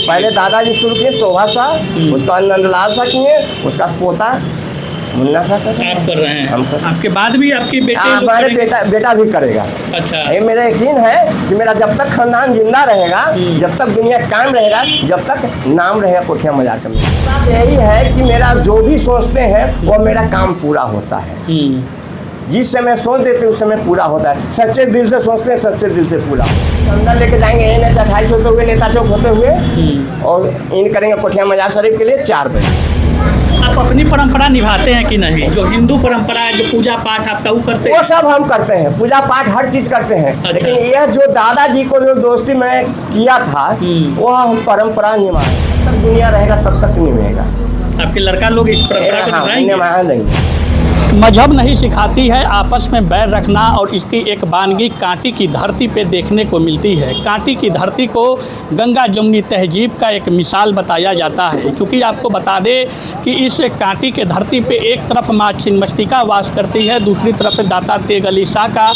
पहले दादाजी शुरू किए शोभा शाह, उसका बाद नंदलाल शाह किए, उसका पोता मुन्ना शाह कर रहे हैं। आप कर रहे हैं, हम कर आपके बाद भी आपके बेटे लोग हमारे करेंगे? बेटा भी करेगा। अच्छा, ये मेरा यकीन है कि मेरा जब तक खानदान जिंदा रहेगा, जब तक दुनिया कायम रहेगा, जब तक नाम रहेगा कोठिया मजार का। मेरा विश्वास यही है कि मेरा जो भी सोचते हैं वो मेरा काम पूरा होता है। जिस समय सोच देते उस समय पूरा होता है। सच्चे दिल से सोचते हैं, सच्चे दिल से पूरा। संदल लेके जाएंगे NH 28 होते हुए, नेता चौक होते हुए, और इन करेंगे कोठिया मजार शरीफ के लिए 4 बजे। आप अपनी परंपरा निभाते हैं कि नहीं? जो हिंदू परंपरा है, जो पूजा पाठ आपका वो करते वो हैं? सब हम करते हैं, पूजा पाठ हर चीज करते हैं। अच्छा। लेकिन यह जो दादाजी को जो दोस्ती मैं किया था वो हम परंपरा निभाए। जब तक दुनिया रहेगा तब तक निभाएगा। आपके लड़का लोग इस परंपरा को निभाएंगे? निभाया नहीं। मजहब नहीं सिखाती है आपस में बैर रखना, और इसकी एक वानगी कांटी की धरती पे देखने को मिलती है। कांटी की धरती को गंगा जमुनी तहजीब का एक मिसाल बताया जाता है। क्योंकि आपको बता दें कि इस कांटी के धरती पे एक तरफ माँ छिन्नमस्तिका वास करती है, दूसरी तरफ दाता तेग अली शाह का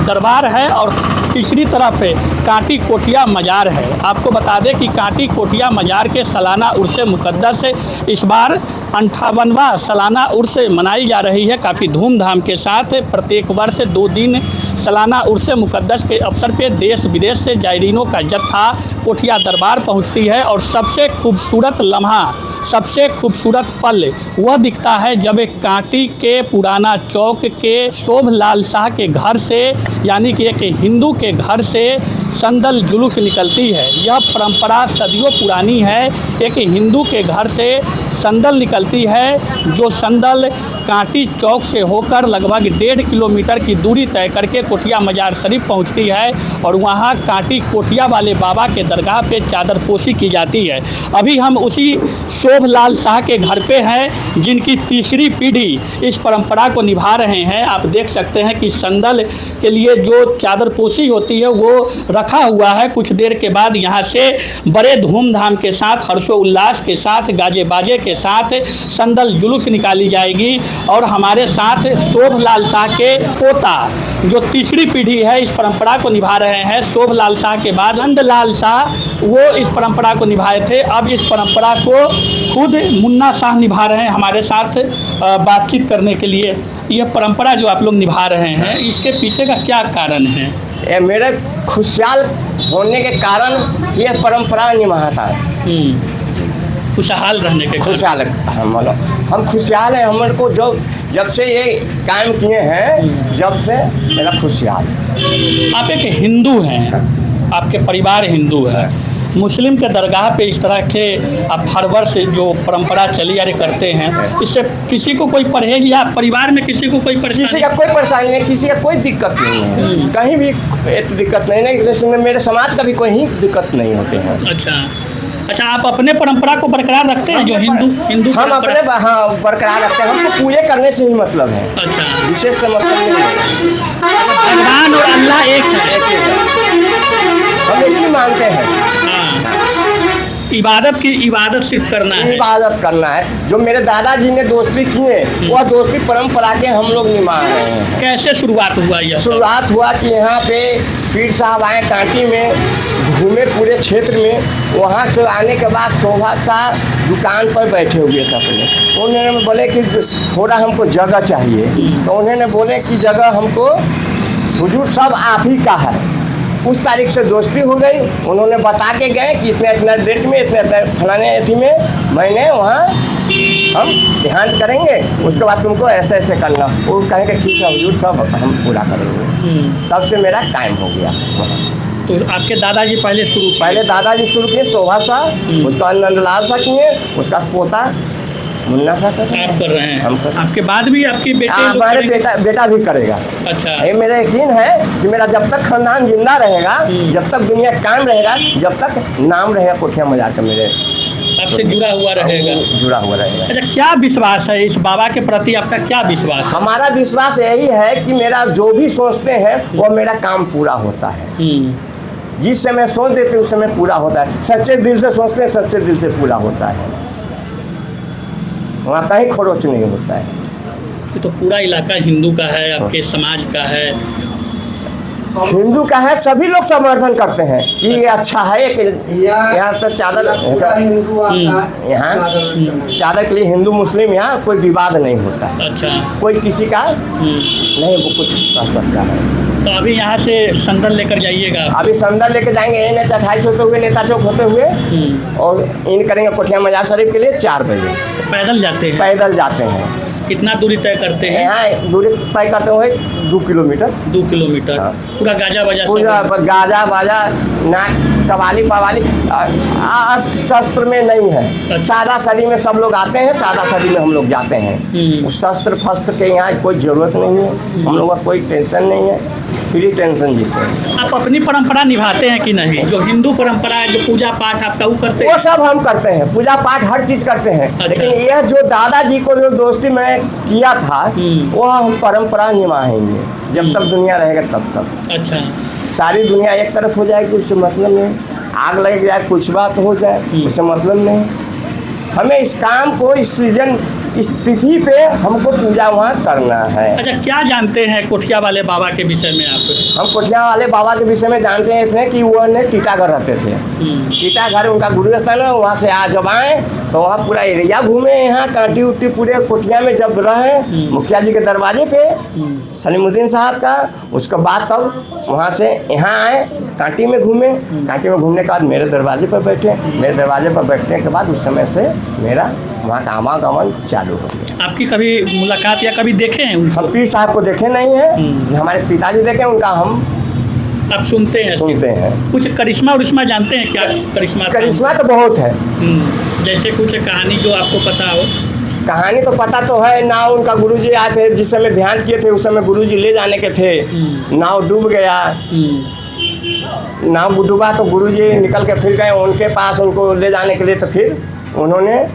दरबार है, और तीसरी तरफ कांटी कोठिया मजार है। आपको बता दें कि कांटी कोठिया मजार के सालाना उर्स मुक़द्दस इस बार 58वां सालाना उर्स मनाई जा रही है काफ़ी धूमधाम के साथ। प्रत्येक वर्ष 2 दिन सालाना उर्स मुक़द्दस के अवसर पे देश विदेश से जायरीनों का जत्था कोठिया दरबार पहुंचती है, और सबसे खूबसूरत लम्हा, सबसे खूबसूरत पल वह दिखता है जब एक कांटी के पुराना चौक के शोभलाल शाह के घर से, यानी कि एक हिंदू के घर से संदल जुलूस निकलती है। यह परंपरा सदियों पुरानी है। एक हिंदू के घर से संदल निकलती है, जो संदल कांटी चौक से होकर लगभग 1.5 किलोमीटर की दूरी तय करके कोठिया मजार शरीफ पहुंचती है, और वहां कांटी कोठिया वाले बाबा के दरगाह पे चादरपोशी की जाती है। अभी हम उसी शोभलाल शाह के घर पे हैं, जिनकी तीसरी पीढ़ी इस परंपरा को निभा रहे हैं। आप देख सकते हैं कि संदल के लिए जो चादरपोशी होती है वो रखा हुआ है। कुछ देर के बाद यहाँ से बड़े धूमधाम के साथ, हर्षोल्लास के साथ, गाजे बाजे के साथ संदल जुलूस निकाली जाएगी। और हमारे साथ शोभलाल शाह के पोता, जो तीसरी पीढ़ी है, इस परंपरा को निभा रहे हैं। शोभलाल शाह के बाद नंदलाल शाह वो इस परंपरा को निभाए थे। अब इस परंपरा को खुद मुन्ना शाह निभा रहे हैं हमारे साथ बातचीत करने के लिए। यह परंपरा जो आप लोग निभा रहे हैं, इसके पीछे का क्या कारण है? ये मेरे खुशहाल होने के कारण ये परंपरा निभाता है। खुशहाल रहने के खुशहाल हम खुशहाल हैं। हमारे को जब से ये कायम किए हैं, जब से मेरा खुशहाल। आप एक हिंदू हैं, आपके परिवार हिंदू है। मुस्लिम के दरगाह पे इस तरह के आप हर वर्ष जो परंपरा चली आ रही करते हैं, इससे किसी को कोई परहेज या परिवार में किसी को कोई परेशानी? किसी का कोई परेशानी नहीं, किसी का कोई दिक्कत नहीं है। कहीं भी दिक्कत नहीं, मेरे समाज का भी कोई ही दिक्कत नहीं होते हैं। अच्छा, आप अपने परंपरा को बरकरार रखते हैं? जो हिंदू हम अपने बरकरार रखते हैं। हमको पूजे करने से ही मतलब है। अच्छा, विशेष से मतलब नहीं है। भगवान और अल्लाह एक है। हम एक ही मानते हैं। इबादत सिर्फ करना है। इबादत करना है। जो मेरे दादाजी ने दोस्ती किए, वह दोस्ती परंपरा के हम लोग निभा रहे हैं। कैसे शुरुआत हुआ? यह शुरुआत हुआ कि यहाँ पे पीर साहब आए कांटी में, घूमे पूरे क्षेत्र में। वहाँ से आने के बाद शोभा शाह दुकान पर बैठे हुए थे अपने। उन्होंने बोले कि थोड़ा हमको जगह चाहिए, तो उन्होंने बोले कि जगह हमको हुजूर सब आप ही का है। उस तारीख से दोस्ती हो गई। उन्होंने बता के गए कि इतना डेट में, इतने फलाने अथी में मैंने वहाँ हम ध्यान करेंगे, उसके बाद तुमको ऐसे ऐसे करना। वो कहेंगे ठीक है हुजूर, सब हम पूरा करेंगे। तब से मेरा टाइम हो गया। तो आपके दादाजी पहले दादाजी शुरू किए शोभा शाह, उसका बाद नंदलाल शाह किए, उसका पोता मुन्ना शाह कर रहे हैं। आप कर रहे हैं, हम कर। आपके बाद भी आपके बेटे लोग हमारे करेंगे? बेटा भी करेगा। अच्छा, ये मेरा यकीन है कि मेरा जब तक खानदान जिंदा रहेगा, जब तक दुनिया कायम रहेगा, जब तक नाम रहेगा कोठिया मजार का, मेरे आपसे जुड़ा हुआ रहेगा। अच्छा, क्या विश्वास है इस बाबा के प्रति? आपका क्या विश्वास है? हमारा विश्वास यही है कि मेरा जो भी सोचते हैं वो मेरा काम पूरा होता है। जिस समय सोच देते उस समय पूरा होता है। सच्चे दिल से सोचते हैं, सच्चे दिल से पूरा होता है। वहाँ कहीं खरोच नहीं होता है। ये तो पूरा इलाका हिंदू का है, आपके समाज का है। हिंदू का है, सभी लोग समर्थन करते हैं कि ये अच्छा है कि यहाँ तो चादर, यहाँ चादर के लिए हिंदू मुस्लिम यहाँ कोई विवाद नहीं होता, अच्छा। कोई किसी का नहीं वो कुछ कर सकता है। तो अभी यहाँ से संदल लेकर जाइएगा। अभी संदल लेके जाएंगे NH 28 होते हुए, नेता चौक होते हुए, और इन करेंगे कोठिया मजार शरीफ के लिए 4 बजे। पैदल जाते हैं? पैदल जाते हैं। कितना दूरी तय करते हैं? यहाँ दूरी तय करते हुए 2 किलोमीटर। 2 किलोमीटर। हाँ। पूरा गाजा बाजा? पूरा गाजा बाजा ना, कवाली पवाली शस्त्र में नहीं है। सादा सदी में सब लोग आते हैं, सादा सदी में हम लोग जाते हैं। उस शस्त्र फस्त्र के यहाँ कोई ज़रूरत नहीं है, हम लोग का कोई टेंशन नहीं है, फ्री टेंशन जीते हैं। आप अपनी परंपरा निभाते हैं कि नहीं? जो हिंदू परंपरा है, जो पूजा पाठ आपका वो करते हैं? वो सब हम करते हैं, पूजा पाठ हर चीज़ करते हैं। अच्छा। लेकिन यह जो दादाजी को जो दोस्ती में किया था वो हम परंपरा निभाएंगे जब तक दुनिया रहेगा तब तक। अच्छा। सारी दुनिया एक तरफ हो जाएगी उससे मतलब नहीं, आग लग जाए कुछ बात हो जाए उससे मतलब नहीं। हमें इस काम को, इस सीजन, इस तिथि पे हमको पूजा वहाँ करना है। अच्छा, क्या जानते हैं कोठिया वाले बाबा के विषय में आप? हम कोठिया वाले बाबा के विषय में जानते हैं इतने कि वो ने टीटागढ़ रहते थे। टीटागढ़ उनका गुरु स्थान है, वहाँ से आ जब आए तो वहाँ पूरा एरिया घूमे, यहाँ कांटी उट्टी पूरे कोठिया में जब रहे मुखिया जी के दरवाजे पे सलीमुद्दीन साहब का, उसके बाद तब वहाँ से यहाँ आए, कांटी में घूमे। कांटी में घूमने के बाद मेरे दरवाजे पर बैठे, मेरे दरवाजे पर बैठने के बाद उस समय से मेरा वहाँ का आवागमन चालू हो गया। आपकी कभी मुलाकात या कभी देखे हैं उनको? हम पीर साहब को देखे नहीं है, हमारे पिताजी देखे, उनका हम आप सुनते हैं? कुछ करिश्मा उरिश्मा जानते हैं क्या? करिश्मा तो बहुत है। जैसे कुछ कहानी जो आपको पता हो? कहानी तो पता तो है। नाव उनका गुरुजी आए थे, जिस समय ध्यान किए थे उस समय गुरुजी ले जाने के थे, नाव डूब गया। नाव डूबा तो गुरुजी निकल के फिर गए उनके पास उनको ले जाने के लिए, तो फिर उन्होंने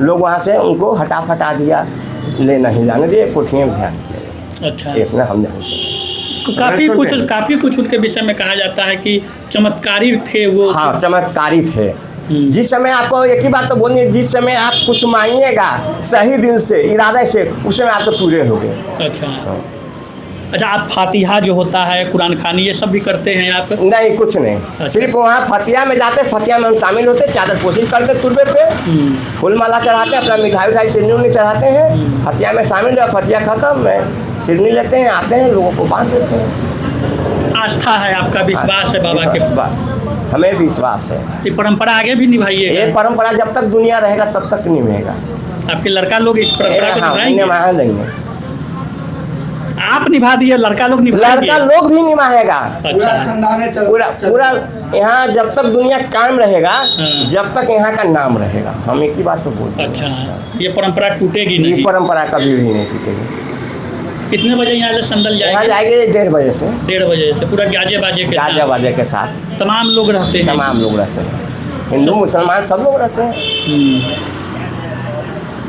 लोग वहाँ से उनको हटा दिया, ले नहीं जाने दिए, कोठिया में ध्यान किया। अच्छा। इतना हम जानते हैं। काफ़ी कुछ उनके विषय में कहा जाता है कि चमत्कारी थे वो। हाँ, चमत्कारी थे। जिस समय आपको एक ही बात तो बोलनी है, जिस समय आप कुछ मांगिएगा सही दिल से, इरादे से, उस समय आपको पूरे हो गए। अच्छा। अच्छा, आप फातिहा जो होता है, कुरान खानी, ये सब भी करते हैं आप? नहीं, कुछ नहीं। अच्छा। सिर्फ वहाँ फतिया में जाते, फतिया में हम शामिल होते, चादर पोशिश करते तुरबे पे, फूल माला चढ़ाते, अपना मिठाई उठाई सिरनी चढ़ाते हैं, फतिया में शामिल हो, फतिया खत्म, सिरनी लेते हैं, आते हैं, लोगों को बांध देते हैं। आस्था है आपका, विश्वास है बाबा के? हमें विश्वास है। ये परंपरा आगे भी निभाइएगा? ये परंपरा जब तक दुनिया रहेगा तब तक निभाएगा। आपके लड़का लोग इस परंपरा को निभाएंगे? आप निभा दिए, लड़का लोग निभाएंगे? लड़का लोग भी निभाएगा। अच्छा। पूरा यहाँ जब तक दुनिया कायम रहेगा, जब तक यहाँ का नाम रहेगा। हम एक ही बात तो बोलते हैं। अच्छा, ये परंपरा टूटेगी नहीं? ये परंपरा कभी भी नहीं टूटेगी। कितने बजे यहाँ से संदल जाएंगे? यहाँ जाएंगे 1:30 बजे से। 1:30 बजे से पूरा गाजे बाजे के साथ तमाम लोग रहते हैं? तमाम लोग रहते हैं, हिंदू मुसलमान सब लोग रहते हैं।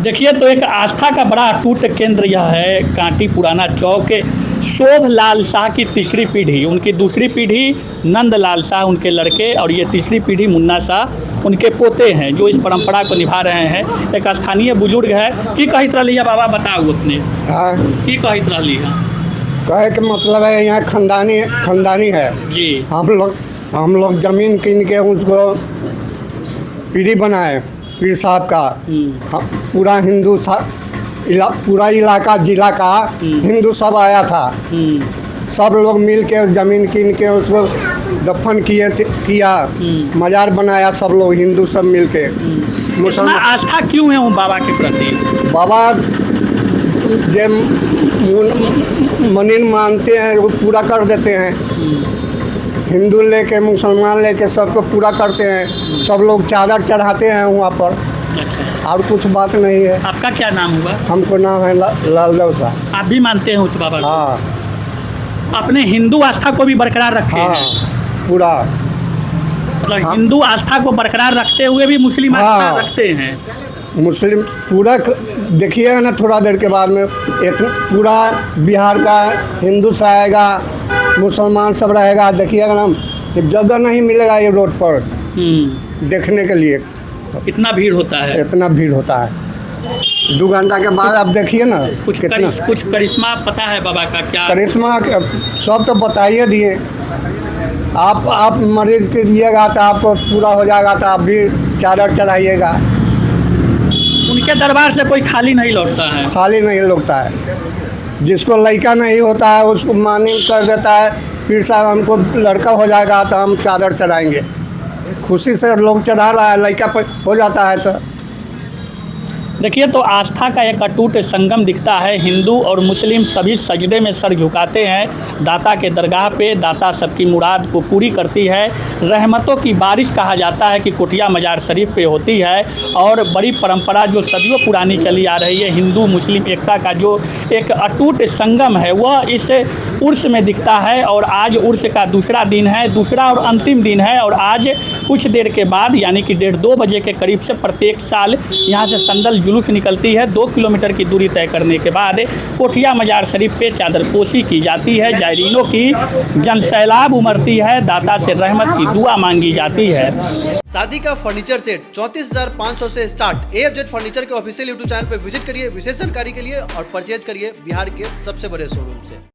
देखिए, तो एक आस्था का बड़ा अटूट केंद्र यह है कांटी पुराना चौक के। शोभ लाल शाह की तीसरी पीढ़ी, उनकी दूसरी पीढ़ी नंद लाल शाह उनके लड़के, और ये तीसरी पीढ़ी मुन्ना शाह उनके पोते हैं जो इस परंपरा को निभा रहे हैं। एक स्थानीय बुजुर्ग है, की कहित रही है बाबा, बताओ उतने की कहित रही है? कहे के मतलब है यहाँ खानदानी है जी। हम लोग जमीन किन के उसको पीढ़ी बनाए, पीर साहब का। पूरा हिंदू था, पूरा इलाका जिला का हिंदू सब आया था। सब लोग मिल के जमीन किन के उसको दफन किया, मजार बनाया, सब लोग हिंदू सब मिल के। मुसलमान आस्था क्यों है वो बाबा के प्रति? बाबा जे मनीन मानते हैं वो पूरा कर देते हैं, हिंदू लेके मुसलमान लेके सबको पूरा करते हैं। सब लोग चादर चढ़ाते हैं वहाँ पर, और कुछ बात नहीं है। आपका क्या नाम हुआ? हमको नाम है लालदेव साहब। आप भी मानते हैं उस बाबा को? हाँ। अपने हिंदू आस्था को भी बरकरार रखे हैं? पूरा, मतलब हिंदू आस्था को बरकरार रखते हुए भी मुस्लिम आस्था रखते हैं? मुस्लिम पूरा देखिएगा ना, थोड़ा देर के बाद में एक पूरा बिहार का हिंदू सा आएगा, मुसलमान सब रहेगा। देखिएगा ना, जगह नहीं मिलेगा ये रोड पर देखने के लिए। इतना भीड़ होता है? इतना भीड़ होता है। 2 घंटा के बाद आप देखिए ना। कुछ करिश्मा पता है बाबा का? क्या करिश्मा सब तो बताइए दिए। आप मरीज के दिएगा तो आपको पूरा हो जाएगा, तो आप भी चादर चढ़ाइएगा। उनके दरबार से कोई खाली नहीं लौटता है। खाली नहीं लौटता है। जिसको लड़का नहीं होता है उसको मानी कर देता है, पीर साहब हमको लड़का हो जाएगा तो हम चादर चढ़ाएंगे। खुशी से लोग चढ़ा रहा है, लड़का हो जाता है तो। देखिए, तो आस्था का एक अटूट संगम दिखता है। हिंदू और मुस्लिम सभी सजदे में सर झुकाते हैं दाता के दरगाह पे। दाता सबकी मुराद को पूरी करती है। रहमतों की बारिश कहा जाता है कि कुटिया मजार शरीफ पे होती है। और बड़ी परंपरा जो सदियों पुरानी चली आ रही है, हिंदू मुस्लिम एकता का जो एक अटूट संगम है, वह इस उर्स में दिखता है। और आज उर्स का दूसरा दिन है, दूसरा और अंतिम दिन है। और आज कुछ देर के बाद यानी कि 1:30-2 बजे के करीब से प्रत्येक साल यहाँ से संदल जुलूस निकलती है। 2 किलोमीटर की दूरी तय करने के बाद कोठिया मजार शरीफ पे चादरपोशी की जाती है। जायरीनों की जनसैलाब उमड़ती है। दाता से रहमत की दुआ मांगी जाती है। शादी का फर्नीचर सेट 34,500 से स्टार्ट। AFZ फर्नीचर के ऑफिशियल यूट्यूब चैनल पर विजिट करिए विशेष जानकारी के लिए और परचेज करिए बिहार के सबसे बड़े शोरूम से।